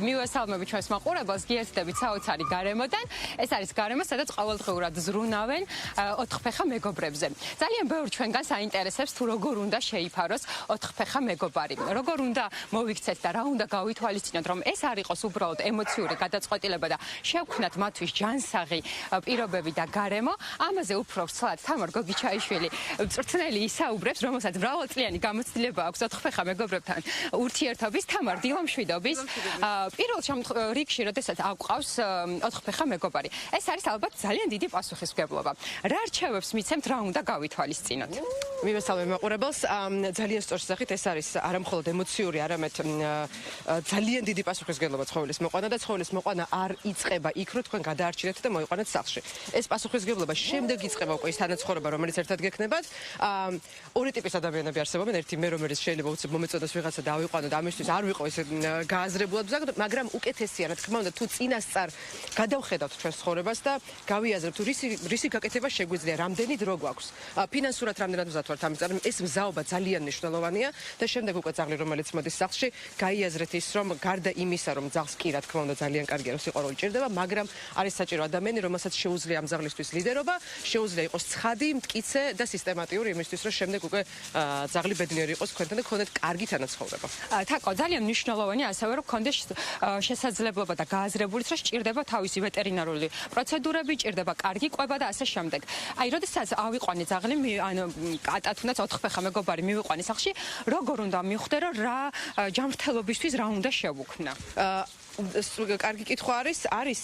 მივესალმები ჩვენს მაყურებელს, გიერთდებით საოცარი გარემოდან. ეს არის გარემო, სადაც ყოველდღიურად ზრუნავენ ოთხფეხა მეგობრებზე. ძალიან ბევრ ჩვენგან საინტერესებს თუ როგორ უნდა შეიფაროს ოთხფეხა მეგობარი. როგორ უნდა მოვიქცეთ და რა უნდა გავითვალისწინოთ, რომ ეს არ იყოს უბრალოდ ემოციური გადაწყვეტილება და შევქმნათ მათთვის ჯანსაღი პირობები და გარემო. ამაზე უფრო ვცლად თამარ გოგიჩაიშვილი მწვრთნელი ისაუბრებს, რომელსაც მრავალწლიანი გამოცდილება აქვს ოთხფეხა მეგობრებთან ურთიერთობის. თამარ, დილამშვიდობის. პირველ რიგში, როდესაც აგვყავს ოთხფეხა მეგობარი. ეს არის ალბათ ძალიან დიდი პასუხისმგებლობა. რა რჩევებს მიცემთ, რა უნდა გავითვალისწინოთ? მივესალმებ მაყურებელს. ძალიან სწორ სახით ეს არის არა მხოლოდ ემოციური, არამედ ძალიან დიდი პასუხისმგებლობა ცხოველის მოყვანა და ცხოველის მოყვანა არ იწყება იქ, რომ თქვენ გადაარჩინეთ და მოიყვანეთ სახლში. ეს პასუხისმგებლობა შემდეგ იწყება უკვე ის თანაცხოვრება, რომელიც ერთად გექნებათ. ორი ტიპის ადამიანები არსებობენ, ერთი მე რომელიც შეიძლება უცებ მომეწონოს ვიღაცა და ავიყვანო და ამისთვის არ ვიყო ესე გააზრებულად, მაგრამ უკეთესია, რა თქმა უნდა, თუ წინასწარ გადავხედავთ ჩვენს ცხოვრებას და გავიაზრებთ, თუ რისი გაკეთება შეგვიძლია, რამდენი დრო გვაქვს. ფინანსურად რამდენად მზად ამის წარუმატებლად ეს მზაობა ძალიან მნიშვნელოვანია და შემდეგ უკვე ძაღლი რომელიც მოდის სახლში გაიაზრეთ ის რომ გარდა იმისა რომ ძაღლს კი რა თქმა უნდა ძალიან კარგია რომ სიყვარული ჭირდება მაგრამ არის საჭირო ადამიანი რომელსაც შეუძლია ამ ძაღლისთვის ლიდერობა შეუძლია იყოს ცხადი მტკიცე და სისტემატიური იმისთვის რომ შემდეგ უკვე ძაღლი ბედნიერი იყოს თქვენთან და გქონდეთ კარგი თანაცხოვრება. თაკო ძალიან მნიშვნელოვანია ასევე რომ გქონდეს შესაძლებლობა და გააზრებულიც რომ სჭირდება თავისი ვეტერინარული პროცედურები ჭირდება კარგი კვება და ასე შემდეგ. აი როდესაც ავიყვანე ძაღლი ანუ კატა თუნდაც ოთხფეხა მეგობარი მივიყვანე სახლში, როგორ უნდა მივხვდე, რომ რა ჯანმრთელობისთვის რა უნდა შევუქმნა? კარგი კითხვა არის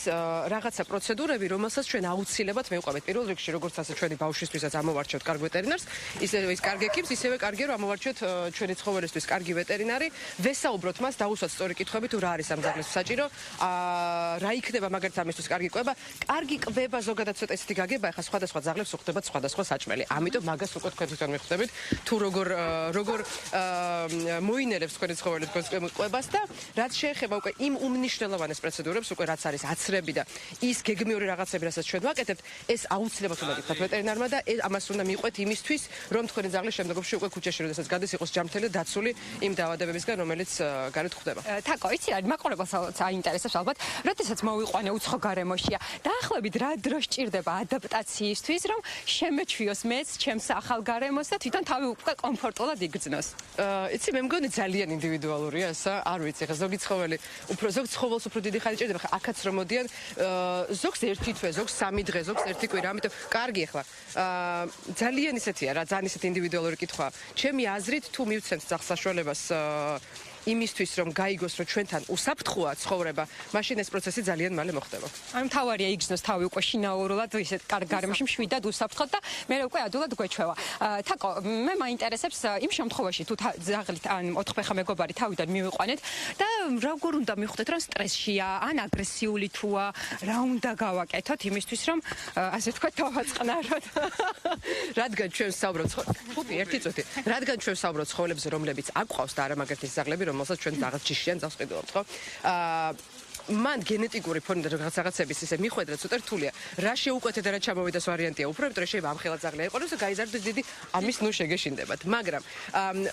რაღაცა პროცედურები, რომელსაც ჩვენ აუცილებლად მივყვებით. პირველ რიგში, როგორც ასე ჩვენი ბავშვისთვისაც ამოვარჩიოთ კარგ ვეტერინარს, ისევე ის კარგი ექიმს, ისევე კარგია რომ ამოვარჩიოთ ჩვენი ცხოველისთვის კარგი ვეტერინარი. ვესაუბროთ მას, დაუსვათ სწორი კითხვები, თუ რა არის ამ ძაღლის საჭირო, რა იქნება მაგალითად ამისთვის კარგი კვება. კარგი კვება ზოგადად ცოტა ისეთი გაგება, ახლა სხვადასხვა ძაღლებს უხდებათ სხვადასხვა საჭმელი. ამიტომ მაგას უკვე თქვენ თვითონ მიხვდებით, თუ როგორ მოინერებს თქვენი ცხოველი თქვენ კვებას და რაც შეეხება უკვე იმ მნიშვნელოვანეს პროცედურებს უკვე რაც არის აცრები და ის გეგმიური რაღაცები რასაც ჩვენ ვაკეთებთ ეს აუცილებლად უნდა გითხრათ ვეტერინარმა და ამას უნდა მიყვეთ იმისთვის რომ თქვენი ძაღლი შემდგომში უკვე ქუჩაში როდესაც გადის იყოს ჯანმრთელი და დაცული იმ დაავადებებისგან რომელიც გარეთ გვხვდება. თაკო, იცი რა მაყურებელს აინტერესებს ალბათ როდესაც მოვიყვანე უცხო გარემოშია დაახლოებით რა დრო სჭირდება ადაპტაციისთვის რომ შემეჩვიოს მეც ჩემს ახალ გარემოს და თვითონ თავი უკვე კომფორტულად იგრძნოს? იცი მე მგონი ძალიან ინდივიდუალურია ესა არ ვიცი ხა ზოგი ცხოველი უფრო ზოგი ცხოველს უფრო დიდი ხანი ჭირდება ხა აქაც რომ მოდიან ზოგს ერთი თვე ზოგს 3 დღე ზოგს ერთი კვირა ამიტომ კარგი ახლა ძალიან ისეთია რა ძალიან ისეთი ინდივიდუალური კითხვა ჩემი აზრით თუ მივცემთ ძაღლს საშუალებას იმისთვის რომ გაიგოს რომ ჩვენთან უსაფრთხოა ცხოვრება, მაშინ ეს პროცესი ძალიან მალე მოხდება. აი მთავარია იგრძნოს თავი უკვე შინაურულად ისეთ კარგ გარემოში მშვიდად უსაფრთხოდ და მე უკვე ადვილად გვეჩვევა. თაკო, მე მაინტერესებს იმ შემთხვევაში თუ ძაღლი ან ოთხფეხა მეგობარი თავიდან მივიყვანეთ და როგორ უნდა მივხვდეთ რომ სტრესშია ან აგრესიული თუა, რა უნდა გავაკეთოთ იმისთვის რომ ასე თქვა დავაწყნაროთ. რადგან ჩვენ ვსაუბრობთ რადგან ჩვენ ვსაუბრობთ ცხოველებზე რომლებიც აყვავს და არა მაგათი ძაღლები რომელსაც ჩვენ რაღაც ჯიშიან ძაღლს ყიდულობთ, ხო? მან გენეტიკური ფონი და რაღაცების ისე მიხვედრა ცოტა რთულია. რა შეუკვეთე და რა ჩამოვიდეს ვარიანტია უფრო, იმიტომ რომ შეიძლება ამხელა ძაღლი აიყოლოს და გაიზარდოს დიდი ამის ნუ შეგეშინდებათ. მაგრამ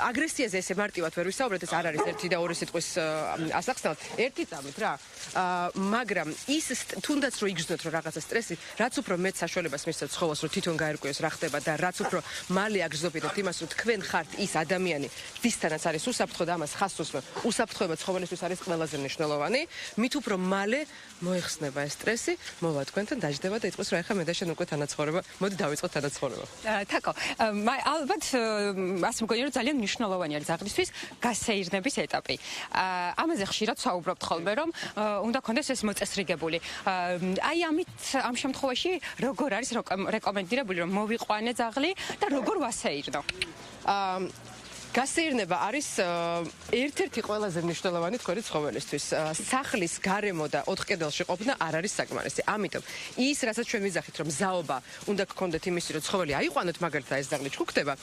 აგრესიაზე ესე მარტივად ვერ ვისაუბრეთ, ეს არ არის ერთი და ორი სიტყვის ასახსნელად. ერთი წამით რა. მაგრამ ის თუნდაც რომ იგრძნოთ რომ რაღაცა სტრესი, რაც უფრო მეტ საშუალებას მისცემთ ცხოველს რომ თვითონ გაერკვიოს რა ხდება და რაც უფრო მალე აგრძნობინებთ იმას რომ თქვენ ხართ ის ადამიანი, ვისთანაც არის უსაფრთხო და ამას ხას უსმევ. უსაფრთხოება ცხოველისთვის არის ყველაზე მნიშვნელოვანი. მით უფრო მალე მოიხსნება ეს სტრესი, მოვა თქვენთან დაждდება და იწყოს რა ახლა მე და შენ უკვე თანაცხოვრება. მოდი დავიწყოთ თანაცხოვრება. თაკო, ალბათ ასე მგონია რომ ძალიან მნიშვნელოვანი არის ძაღლისთვის გასეირნების ეტაპი. ამაზე ხშირად ვსაუბრობთ ხოლმე რომ უნდა კონდეს ეს მოწესრიგებული. აი ამ შემთხვევაში როგორ არის რეკომენდირებული რომ მოვიყვანე ძაღლი და როგორ ვასეირნო? გასეირნება არის ერთ-ერთი ყველაზე მნიშვნელოვანი თქვენი ცხოველისთვის. სახლის გარემო და ოთხკედელში ყოფნა არ არის საკმარისი. ამიტომ ის, რასაც ჩვენ ვიძახით, რომ ზაობა უნდა გქონდეთ იმისი, რომ ცხოველი აიყვანოთ, მაგალითად ეს ძაღლი ჩხუქდება.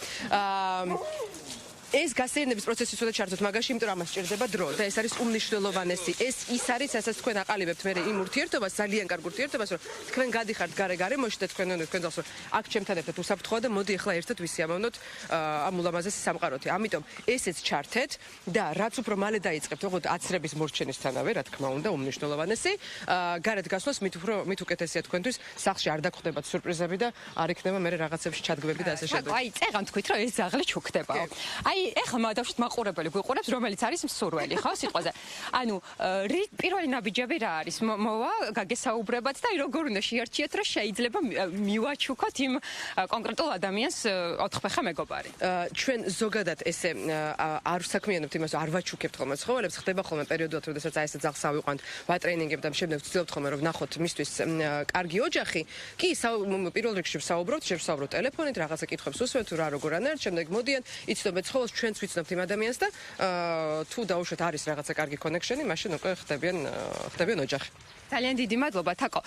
ეს გასეირნების პროცესი უნდა ჩართოთ მაგაში, იმიტომ რომ ამას სჭირდება დრო და ეს არის უმნიშვნელოვანესი. ის არის, რასაც თქვენ აყალიბებთ მე იმ ურთიერთობას, ძალიან კარგ ურთიერთობას, რომ თქვენ გადიხართ გარემოში და თქვენ ձახს რომ აქ ჩემთან ერთად უსაფრთხოა და მოდი ახლა ერთად ვისიამოვნოთ ამ ულამაზეს სამყაროთი. ამიტომ ესეც ჩართეთ და რაც უფრო მალე დაიწყებთ, ოღონდ აცრების მორჩენისთანავე, რა თქმა უნდა, უმნიშვნელოვანესი, გარეთ გასვლას მით უკეთესია თქვენთვის, სახლში არ დაგხვდებათ სურპრიზები და არ იქნება მე რაღაცებში ჩადგმები და ასე შემდეგ. აი, წეღან თქვით, რომ ეს ძაღლი ჩუქდებაო. აი, ეხლა მადავშით მაყურებელი გვიყურებს, რომელიც არის მსურველი, ხო, სიტყვაზე. ანუ, პირველი ნაბიჯები რა არის? მოვა, გაგესაუბრებათ და აი როგორ უნდა შეარჩიეთ, რომ შეიძლება მივაჩუქოთ იმ კონკრეტულ ადამიანს ოთხფეხა მეგობარი. ჩვენ ზოგადად ესე არ საქმიანობთ იმას, არ ვაჩუქებთ ხოლმე ცხოველებს, ხდება ხოლმე პერიოდულად, როდესაც აი ესე ძაღლს ავიყვანთ, ვატრეინინგებთ და შემდეგ ვცდილობთ ხოლმე რომ ვნახოთ მისთვის კარგი ოჯახი. კი, პირველ რიგში შევსაუბროთ ტელეფონით, რაღაცა კითხვებს უსვევთ, თუ რა როგორ ანერთ, შემდეგ მოდიან, იცნობთ ცხოველს, ჩვენც ვიცნობთ იმ ადამიანს და თუ დაუშვათ არის რაღაცა კარგი კონექშენი, მაშინ უკვე ხდებიან ოჯახი. ძალიან დიდი მადლობა თაკო.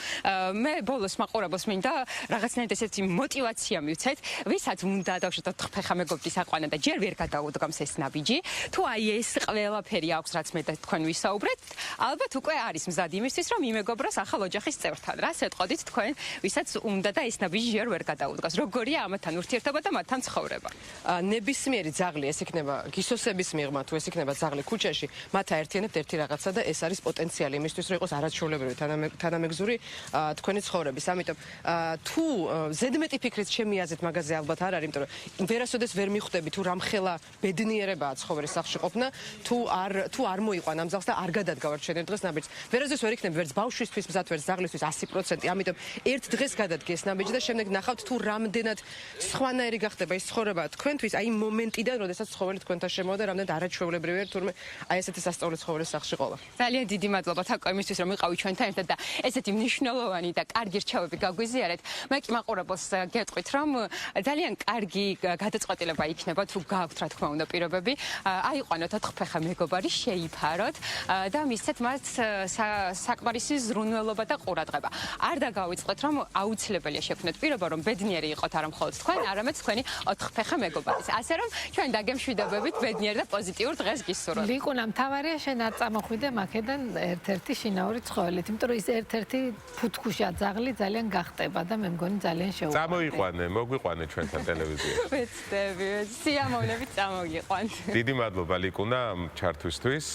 მე ბოლოს მაყურებელს მინდა რაღაცნაირად ესეთი мотиваცია მივცეთ, ვისაც უნდა დავშოთ ოთხფეხა მეგობრის აყვანა და ჯერ ვერ გადაუდგამს ეს ნაბიჯი. თუ აი ეს ყველაფერი აქვს, რაც მე და თქვენ ვისაუბრეთ, ალბათ უკვე არის მზად იმისთვის, რომ იმეგობროს ახალ ოჯახის წევრთან. რას ეტყოდით თქვენ, ვისაც უნდა და ეს ნაბიჯი ჯერ ვერ გადაუდგას. როგორია ამათთან ურთიერთობა და მათთან ცხოვრება? ნებისმიერი ძაღლი, ეს იქნება გისოსების მიღმა, თუ ეს იქნება ძაღლი ქუჩაში, მათ აერთიანებთ ერთი რაღაცა და ეს არის პოტენციალი იმისთვის, რომ იყოს არაჩვეულებრივი თანამეგზური თქვენი ცხოვრების. ამიტომ თუ ზედმეტი ფიქრით ჩემი აზრით მაგაზე ალბათ არ არის, იმიტომ რომ ვერასოდეს ვერ მიხვდები თუ რამხელა ბედნიერებაა ცხოველის სახლში ყოფნა, თუ არ მოიყვან ამ ძაღლს და არ გადადგავართ შენ დღეს ნაბიჯს. ვერასოდეს ვერ იქნები ვერც ბავშვისთვის მზად, ვერც ძაღლისთვის 100%. ამიტომ ერთ დღეს გადადგე ეს ნაბიჯი და შემდეგ ნახავთ თუ რამდენად სხვანაირი გახდება ის ცხოვრება თქვენთვის, აი მომენტიდან, როდესაც ცხოველი თქვენთან შემოვიდა, რამდენად არაჩვეულებრივია თურმე აი ესეთი სასწაული ცხოველის სახლში ყოლა. ძალიან დიდი მადლობა თაკო იმისთვის, რომ იყავი ჩვენთან ერთად და ესეთი მნიშვნელოვანი და კარგი რჩევები გაგვიზიარეთ. მე კი მაყურებელს გეტყვით, რომ ძალიან კარგი გადაწყვეტილება იქნება თუ გააქვთ რა თქმა უნდა პირობები, აიყვანოთ ოთხფეხა მეგობარი, შეიფაროთ და მისცეთ მათ საკმარისი ზრუნველობა და ყურადღება. არ დაგავიწყოთ, რომ აუცილებელია შექმნათ პირობა, რომ ბედნიერი იყოთ არა მხოლოდ თქვენ, არამედ თქვენი ოთხფეხა მეგობარის. ასე რომ ჩვენ დაგემშვიდობებით ბედნიერ და პოზიტიურ დღეს გისურვებთ. ლიკუნა, მთავარია შენ არ წამოხვიდე მაქედან ერთ-ერთი შინაური ცხოველით, იმიტომ რომ ის ერთ-ერთი ფუთქუშა ძაღლი ძალიან გახტება და მე მგონი ძალიან შეუყვარდება. წამოიყვანე, მოგვიყვანე ჩვენთან ტელევიზიაში. ვეცდები, სიამოვნებით წამოგიყვანთ. დიდი მადლობა ლიკუნა ჩართვისთვის.